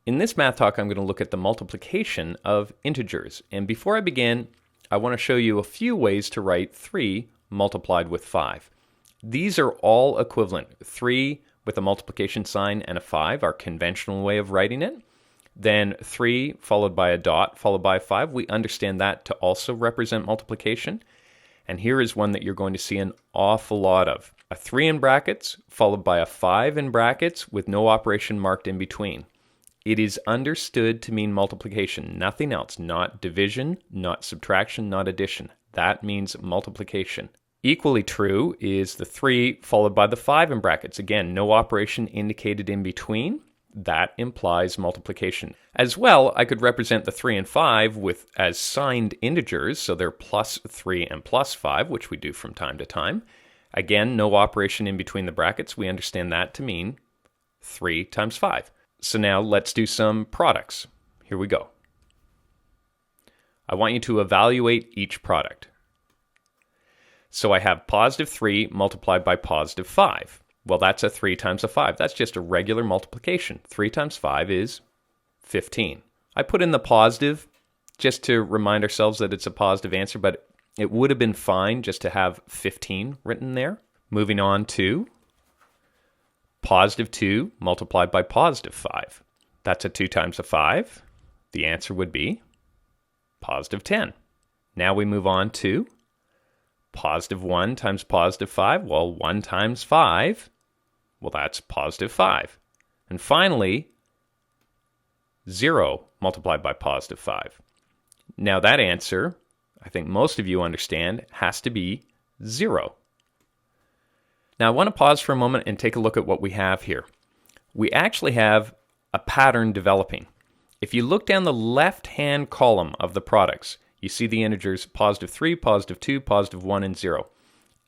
In this math talk, I'm going to look at the multiplication of integers. And before I begin, I want to show you a few ways to write 3 multiplied with 5. These are all equivalent. 3 with a multiplication sign and a 5, our conventional way of writing it. Then 3 followed by a dot followed by a 5. We understand that to also represent multiplication. And here is one that you're going to see an awful lot of. A 3 in brackets followed by a 5 in brackets with no operation marked in between. It is understood to mean multiplication, nothing else, not division, not subtraction, not addition. That means multiplication. Equally true is the 3 followed by the 5 in brackets. Again, no operation indicated in between. That implies multiplication. As well, I could represent the 3 and 5 as signed integers, so they're plus 3 and plus 5, which we do from time to time. Again, no operation in between the brackets. We understand that to mean 3 times 5. So now let's do some products. Here we go. I want you to evaluate each product. So I have positive 3 multiplied by positive 5. Well, that's a 3 times a 5. That's just a regular multiplication. 3 times 5 is 15. I put in the positive just to remind ourselves that it's a positive answer, but it would have been fine just to have 15 written there. Moving on to positive 2 multiplied by positive 5. That's a 2 times a 5. The answer would be positive 10. Now we move on to positive 1 times positive 5. Well, 1 times 5, well, that's positive 5. And finally, 0 multiplied by positive 5. Now that answer, I think most of you understand, has to be 0. Now I want to pause for a moment and take a look at what we have here. We actually have a pattern developing. If you look down the left-hand column of the products, you see the integers positive 3, positive 2, positive 1, and 0.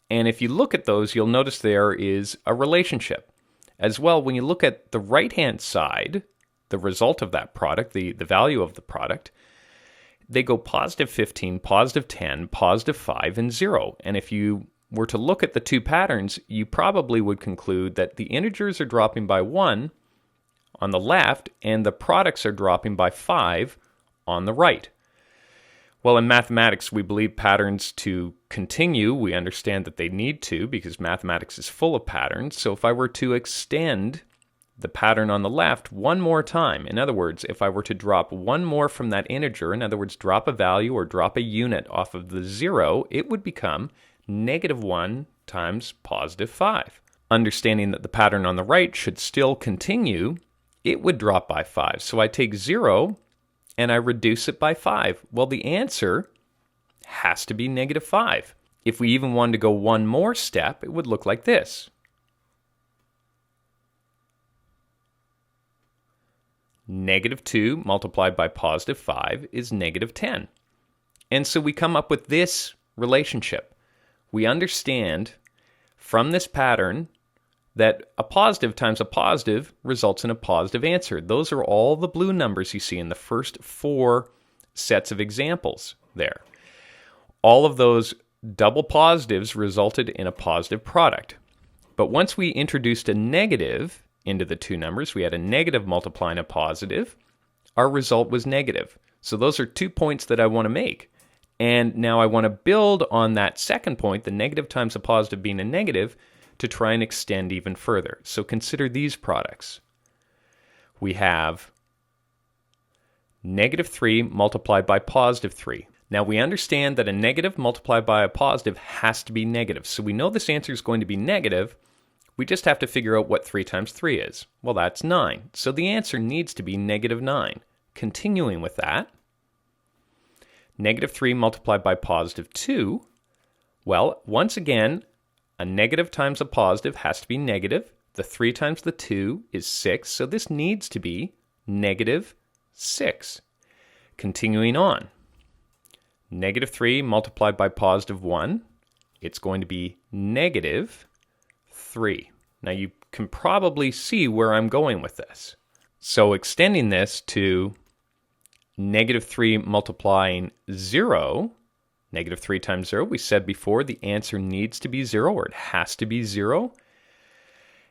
And if you look at those, you'll notice there is a relationship. As well, when you look at the right-hand side, the result of that product, the value of the product, they go positive 15, positive 10, positive 5, and 0. And if you were to look at the two patterns, you probably would conclude that the integers are dropping by 1 on the left, and the products are dropping by 5 on the right. Well, in mathematics, we believe patterns to continue. We understand that they need to because mathematics is full of patterns. So if I were to extend the pattern on the left one more time, in other words, if I were to drop one more from that integer, in other words, drop a value or drop a unit off of the 0, it would become negative 1 times positive 5. Understanding that the pattern on the right should still continue, it would drop by 5. So I take 0 and I reduce it by 5. Well, the answer has to be negative 5. If we even wanted to go one more step, it would look like this. Negative 2 multiplied by positive 5 is negative 10. And so we come up with this relationship. We understand from this pattern that a positive times a positive results in a positive answer. Those are all the blue numbers you see in the first 4 sets of examples there. All of those double positives resulted in a positive product. But once we introduced a negative into the two numbers, we had a negative multiplying a positive, our result was negative. So those are 2 points that I want to make. And now I want to build on that second point, the negative times a positive being a negative, to try and extend even further. So consider these products. We have negative 3 multiplied by positive 3. Now we understand that a negative multiplied by a positive has to be negative. So we know this answer is going to be negative. We just have to figure out what 3 times 3 is. Well, that's 9. So the answer needs to be negative 9. Continuing with that, negative 3 multiplied by positive 2. Well, once again, a negative times a positive has to be negative. The 3 times the 2 is 6, so this needs to be negative 6. Continuing on, negative 3 multiplied by positive 1, it's going to be negative 3. Now you can probably see where I'm going with this. So extending this to negative 3 multiplying 0, negative 3 times 0, we said before the answer needs to be 0, or it has to be 0.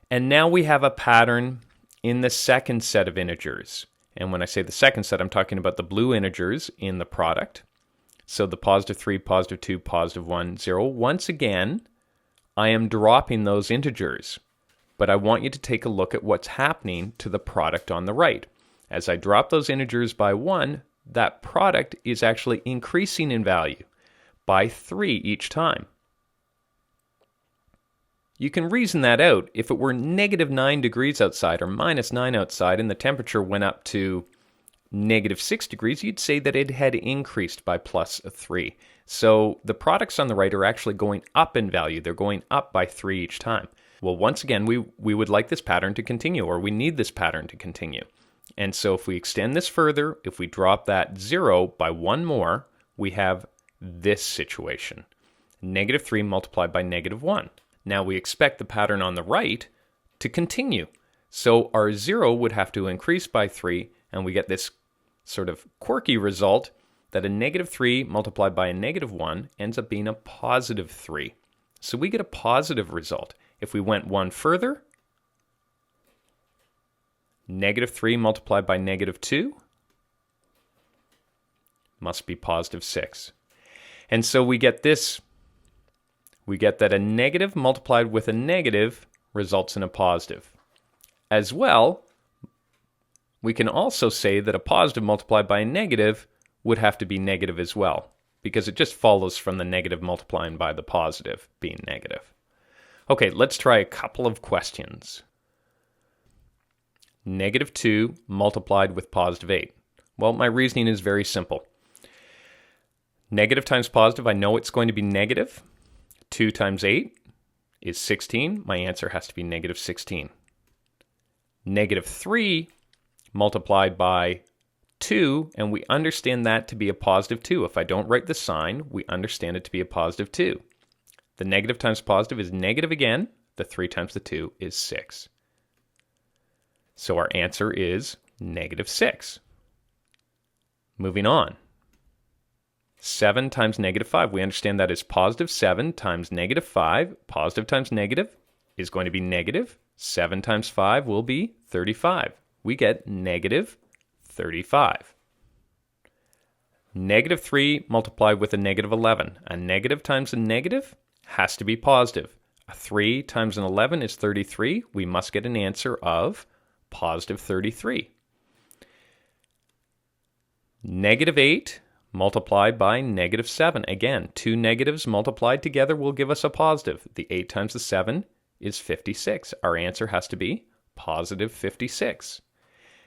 And now we have a pattern in the second set of integers. And when I say the second set, I'm talking about the blue integers in the product. So the positive 3, positive 2, positive 1, 0. Once again, I am dropping those integers. But I want you to take a look at what's happening to the product on the right. As I drop those integers by 1, that product is actually increasing in value by 3 each time. You can reason that out. If it were negative 9 degrees outside or minus 9 outside and the temperature went up to negative 6 degrees, you'd say that it had increased by plus 3. So the products on the right are actually going up in value. They're going up by 3 each time. Well, once again, we would like this pattern to continue, or we need this pattern to continue. And so if we extend this further, if we drop that 0 by 1 more, we have this situation. Negative 3 multiplied by negative 1. Now we expect the pattern on the right to continue. So our 0 would have to increase by 3, and we get this sort of quirky result that a negative 3 multiplied by a negative 1 ends up being a positive 3. So we get a positive result. If we went one further, negative 3 multiplied by negative 2 must be positive 6. And so we get this. We get that a negative multiplied with a negative results in a positive. As well, we can also say that a positive multiplied by a negative would have to be negative as well, because it just follows from the negative multiplying by the positive being negative. Okay, let's try a couple of questions. Negative 2 multiplied with positive 8. Well, my reasoning is very simple. Negative times positive, I know it's going to be negative. 2 times 8 is 16. My answer has to be negative 16. Negative 3 multiplied by 2, and we understand that to be a positive 2. If I don't write the sign, we understand it to be a positive 2. The negative times positive is negative again. The 3 times the 2 is 6. So our answer is negative 6. Moving on. 7 times negative 5. We understand that is positive 7 times negative 5. Positive times negative is going to be negative. 7 times 5 will be 35. We get negative 35. Negative 3 multiplied with a negative 11. A negative times a negative has to be positive. A 3 times an 11 is 33. We must get an answer of positive 33. Negative 8 multiplied by negative 7. Again, two negatives multiplied together will give us a positive. The 8 times the 7 is 56. Our answer has to be positive 56.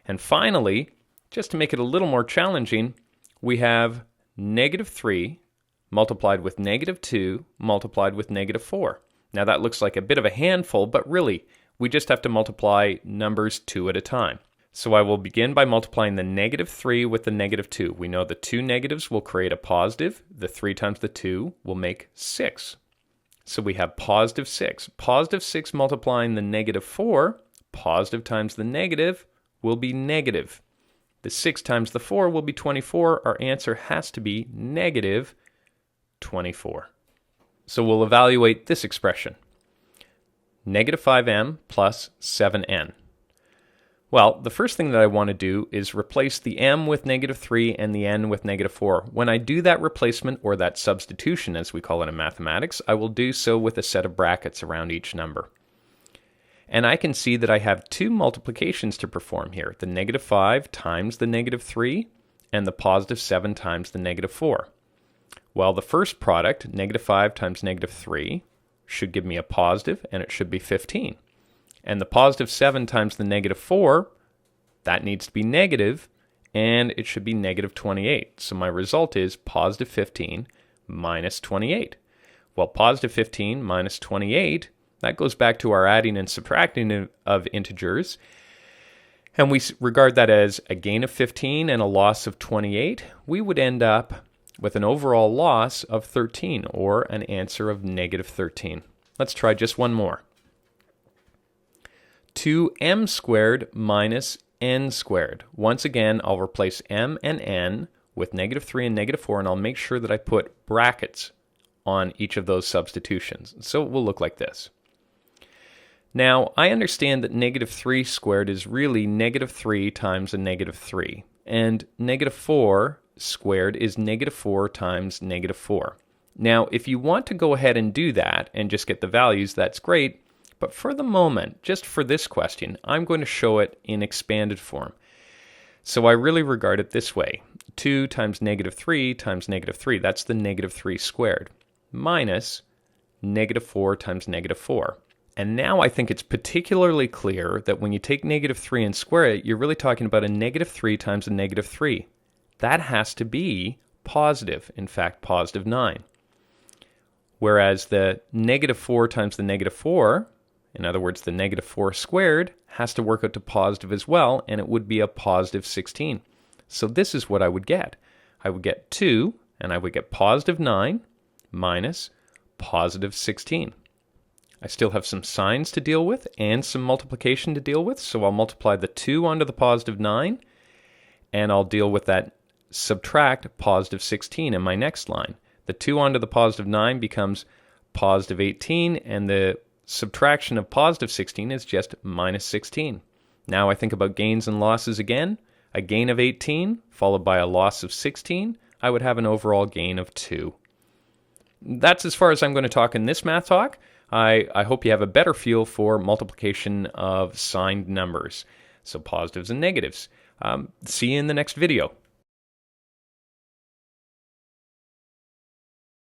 And finally, just to make it a little more challenging, we have negative 3 multiplied with negative 2 multiplied with negative 4. Now that looks like a bit of a handful, but really, we just have to multiply numbers 2 at a time. So I will begin by multiplying the negative 3 with the negative 2. We know the two negatives will create a positive. The 3 times the 2 will make 6. So we have positive 6. Positive 6 multiplying the negative 4, positive times the negative will be negative. The 6 times the 4 will be 24. Our answer has to be negative 24. So we'll evaluate this expression. Negative 5m plus 7n. Well, the first thing that I want to do is replace the m with negative 3 and the n with negative 4. When I do that replacement, or that substitution as we call it in mathematics, I will do so with a set of brackets around each number. And I can see that I have two multiplications to perform here. The negative 5 times the negative 3 and the positive 7 times the negative 4. Well, the first product, negative 5 times negative 3, should give me a positive, and it should be 15. And the positive 7 times the negative 4, that needs to be negative, and it should be negative 28. So my result is positive 15 minus 28. Well, positive 15 minus 28, that goes back to our adding and subtracting of integers. And we regard that as a gain of 15 and a loss of 28. We would end up with an overall loss of 13, or an answer of negative 13. Let's try just one more. 2m squared minus n squared. Once again, I'll replace m and n with negative 3 and negative 4, and I'll make sure that I put brackets on each of those substitutions. So it will look like this. Now, I understand that negative 3 squared is really negative 3 times a negative 3, and negative 4 squared is negative 4 times negative 4. Now, if you want to go ahead and do that and just get the values, that's great, but for the moment, just for this question, I'm going to show it in expanded form. So I really regard it this way. 2 times negative 3 times negative 3, that's the negative 3 squared, minus negative 4 times negative 4. And now I think it's particularly clear that when you take negative 3 and square it, you're really talking about a negative 3 times a negative 3. That has to be positive, in fact, positive 9. Whereas the negative 4 times the negative 4, in other words, the negative 4 squared, has to work out to positive as well, and it would be a positive 16. So this is what I would get. I would get 2, and I would get positive 9 minus positive 16. I still have some signs to deal with and some multiplication to deal with, so I'll multiply the 2 onto the positive 9, and I'll deal with that subtract positive 16 in my next line. The 2 onto the positive 9 becomes positive 18, and the subtraction of positive 16 is just minus 16. Now I think about gains and losses again. A gain of 18 followed by a loss of 16, I would have an overall gain of 2. That's as far as I'm going to talk in this math talk. I hope you have a better feel for multiplication of signed numbers, so positives and negatives. See you in the next video.